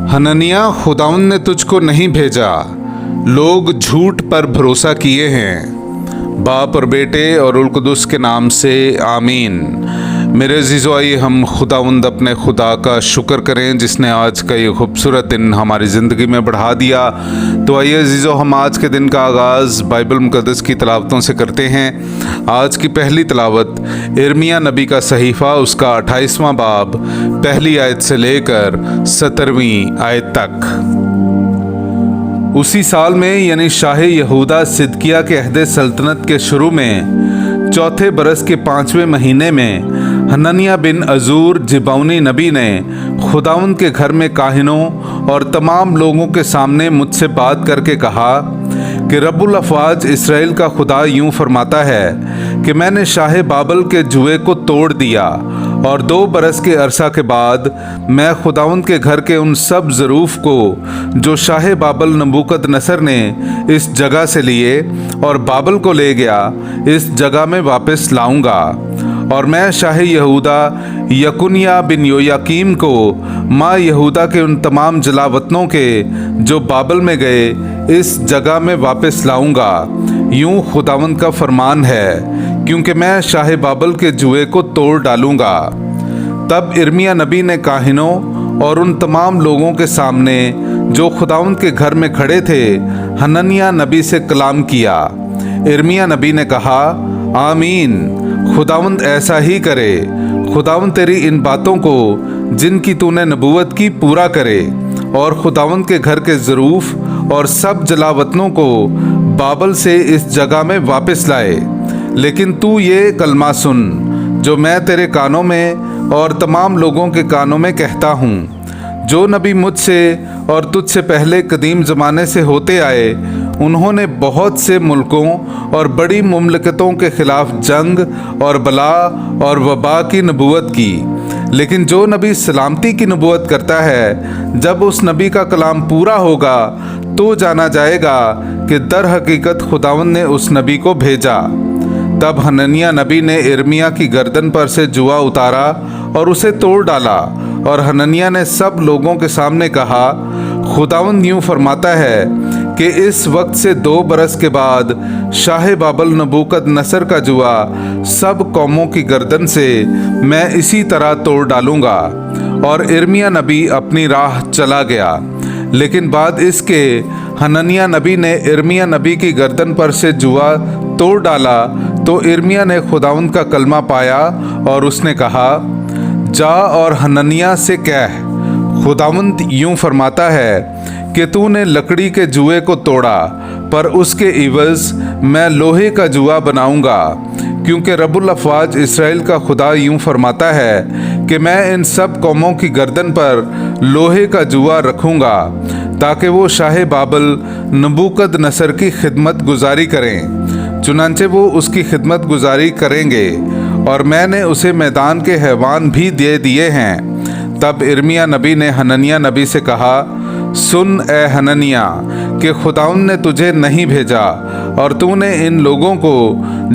Hananiah, खुदावंद ने तुझको नहीं भेजा, लोग झूठ पर भरोसा किए हैं। बाप और बेटे और रुल कुदुस के नाम से आमीन। मेरे अजीज़ों, आइए हम खुदावंद अपने खुदा का शुक्र करें जिसने आज का ये खूबसूरत दिन हमारी ज़िंदगी में बढ़ा दिया। तो आइए अजीज़ों, हम आज के दिन का आगाज़ बाइबल मुक़द्दस की तिलावतों से करते हैं। आज की पहली तिलावत यिर्मयाह नबी का सहीफ़ा, उसका 28वां बाब, पहली आयत से लेकर 17वीं आयत तक। उसी साल में यानी शाह यहूदा सिदकिय्याह के अहद सल्तनत के शुरू में चौथे बरस के 5वें महीने में हननिया बिन अजूर जिबौनी नबी ने खुदावंद के घर में काहिनों और तमाम लोगों के सामने मुझसे बात करके कहा कि रब्बुल अफ़वाज इसराइल का खुदा यूं फरमाता है कि मैंने शाह बाबल के जुए को तोड़ दिया और 2 बरस के अरसा के बाद मैं खुदावंद के घर के उन सब ज़रूफ को जो शाह बाबल नबूकदनसर ने इस जगह से लिए और बाबल को ले गया, इस जगह में वापस लाऊंगा। और मैं शाह यहूदा यकुनिया बिन योयाकीम को माँ यहूदा के उन तमाम जलावतनों के जो बाबल में गए इस जगह में वापस लाऊंगा, यूं खुदावंद का फरमान है, क्योंकि मैं शाह बाबल के जुए को तोड़ डालूंगा। तब यिर्मयाह नबी ने काहिनों और उन तमाम लोगों के सामने जो खुदावंद के घर में खड़े थे हननिया नबी से कलाम किया। यिर्मयाह नबी ने कहा, आमीन, खुदावंद ऐसा ही करे। खुदावंद तेरी इन बातों को जिनकी तूने नबूवत की पूरा करे और खुदावंद के घर के ज़रूफ और सब जलावतनों को बाबल से इस जगह में वापस लाए। लेकिन तू ये कलमा सुन जो मैं तेरे कानों में और तमाम लोगों के कानों में कहता हूँ। जो नबी मुझसे और तुझसे पहले कदीम ज़माने से होते आए, उन्होंने बहुत से मुल्कों और बड़ी मुमलकतों के ख़िलाफ़ जंग और बला और वबा की नबूवत की। लेकिन जो नबी सलामती की नबूवत करता है, जब उस नबी का कलाम पूरा होगा तो जाना जाएगा कि दर हकीकत खुदावंद ने उस नबी को भेजा। तब हननिया नबी ने यिर्मयाह की गर्दन पर से जुआ उतारा और उसे तोड़ डाला। और हननिया ने सब लोगों के सामने कहा, खुदावंद यूं फरमाता है कि इस वक्त से 2 बरस के बाद शाह बाबल नबूकदनसर का जुआ सब कौमों की गर्दन से मैं इसी तरह तोड़ डालूंगा। और यिर्मयाह नबी अपनी राह चला गया। लेकिन बाद इसके हननिया नबी ने यिर्मयाह नबी की गर्दन पर से जुआ तोड़ डाला तो यिर्मयाह ने खुदावंद का कलमा पाया और उसने कहा, जा और हननिया से कह, खुदावंद यूं फरमाता है कि तूने लकड़ी के जुए को तोड़ा, पर उसके इवज़ मैं लोहे का जुआ बनाऊंगा। क्योंकि रब्बुल अफ़वाज इसराइल का खुदा यूं फरमाता है कि मैं इन सब कौमों की गर्दन पर लोहे का जुआ रखूंगा ताकि वो शाह बाबल नबूकदनसर की खिदमत गुजारी करें। चुनांचे वो उसकी खिदमत गुजारी करेंगे और मैंने उसे मैदान के हैवान भी दे दिए हैं। तब यिर्मयाह नबी ने हननिया नबी से कहा, सुन ए हननिया, कि खुदावंद ने तुझे नहीं भेजा और तूने इन लोगों को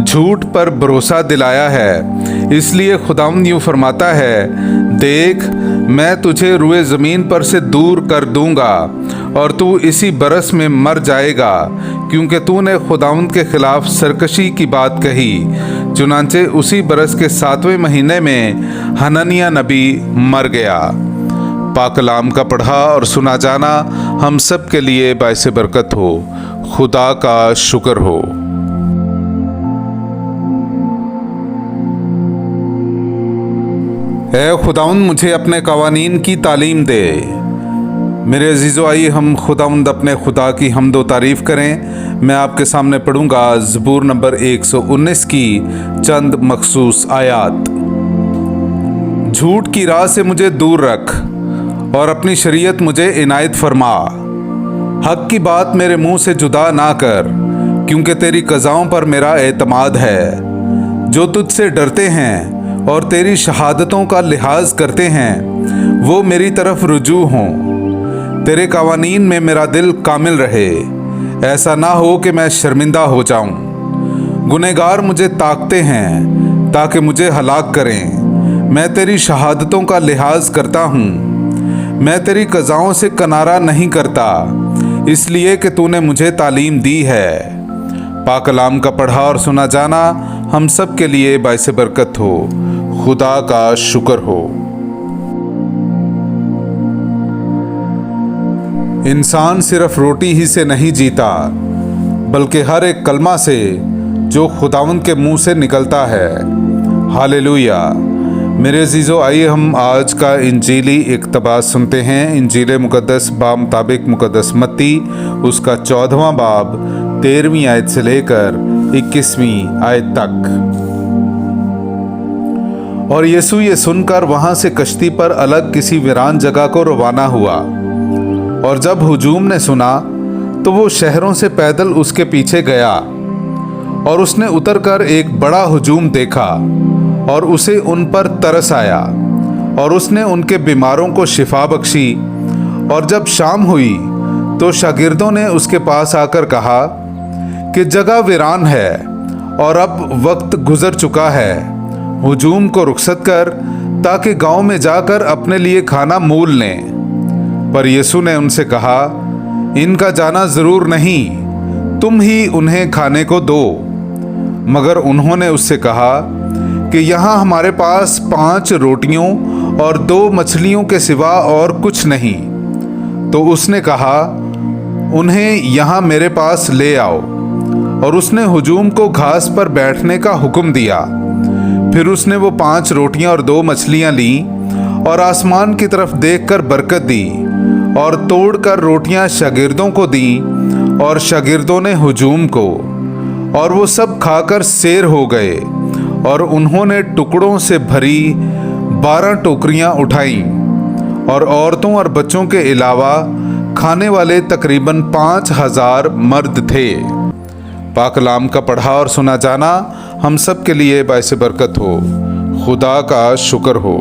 झूठ पर भरोसा दिलाया है। इसलिए खुदावंद यूं फरमाता है, देख, मैं तुझे रुए ज़मीन पर से दूर कर दूंगा और तू इसी बरस में मर जाएगा, क्योंकि तूने खुदावंद के खिलाफ सरकशी की बात कही। चुनांचे उसी बरस के 7वें महीने में हननिया नबी मर गया। पाक कलाम का पढ़ा और सुना जाना हम सब के लिए बाइस बरकत हो। खुदा का शुक्र हो। ऐ खुदावंद, मुझे अपने कवानीन की तालीम दे। मेरे अजीज़ों, आइए हम खुदावंद अपने खुदा की हम्द व तारीफ़ करें। मैं आपके सामने पढ़ूंगा ज़बूर नंबर 119 की चंद मखसूस आयात। झूठ की राह से मुझे दूर रख और अपनी शरीयत मुझे इनायत फरमा। हक की बात मेरे मुंह से जुदा ना कर, क्योंकि तेरी क़ज़ाओं पर मेरा एतमाद है। जो तुझसे डरते हैं और तेरी शहादतों का लिहाज करते हैं, वो मेरी तरफ रुजू हों। तेरे कवानीन में मेरा दिल कामिल रहे, ऐसा ना हो कि मैं शर्मिंदा हो जाऊं। गुनहगार मुझे ताकते हैं ताकि मुझे हलाक करें। मैं तेरी शहादतों का लिहाज करता हूँ। मैं तेरी क़ज़ाओं से किनारा नहीं करता, इसलिए कि तूने मुझे तालीम दी है। पाक कलाम का पढ़ा और सुना जाना हम सब के लिए बाइस बरकत हो। खुदा का शुक्र हो। इंसान सिर्फ रोटी ही से नहीं जीता, बल्कि हर एक कलमा से जो खुदावंद के मुंह से निकलता है। हालेलुया। मेरे अजीज़ों, आइए हम आज का इंजीली इक़्तिबास सुनते हैं। इंजील मुक़द्दस मुताबिक मुक़द्दस मत्ती उसका 14वां बाब 13वीं आयत से लेकर 21वीं आयत तक। और यीशु ये सुनकर वहां से कश्ती पर अलग किसी वीरान जगह को रवाना हुआ। और जब हुजूम ने सुना तो वो शहरों से पैदल उसके पीछे गया। और उसने उतरकर एक बड़ा हुजूम देखा और उसे उन पर तरस आया, और उसने उनके बीमारों को शिफा बख्शी। और जब शाम हुई तो शागिर्दों ने उसके पास आकर कहा कि जगह वीरान है और अब वक्त गुजर चुका है। हुजूम को रुखसत कर ताकि गांव में जाकर अपने लिए खाना मोल लें। पर यीशु ने उनसे कहा, इनका जाना जरूर नहीं, तुम ही उन्हें खाने को दो। मगर उन्होंने उससे कहा कि यहाँ हमारे पास 5 रोटियों और 2 मछलियों के सिवा और कुछ नहीं। तो उसने कहा, उन्हें यहाँ मेरे पास ले आओ। और उसने हुजूम को घास पर बैठने का हुक्म दिया। फिर उसने वो 5 रोटियां और 2 मछलियां ली और आसमान की तरफ देखकर बरकत दी और तोड़कर रोटियां शागिर्दों को दी और शागिर्दों ने हुजूम को। और वो सब खाकर सेर हो गए। और उन्होंने टुकड़ों से भरी 12 टोकरियां उठाईं। और औरतों और बच्चों के अलावा खाने वाले तकरीबन 5000 मर्द थे। पाक कलाम का पढ़ा और सुना जाना हम सब के लिए बाइस बरकत हो। खुदा का शुक्र हो।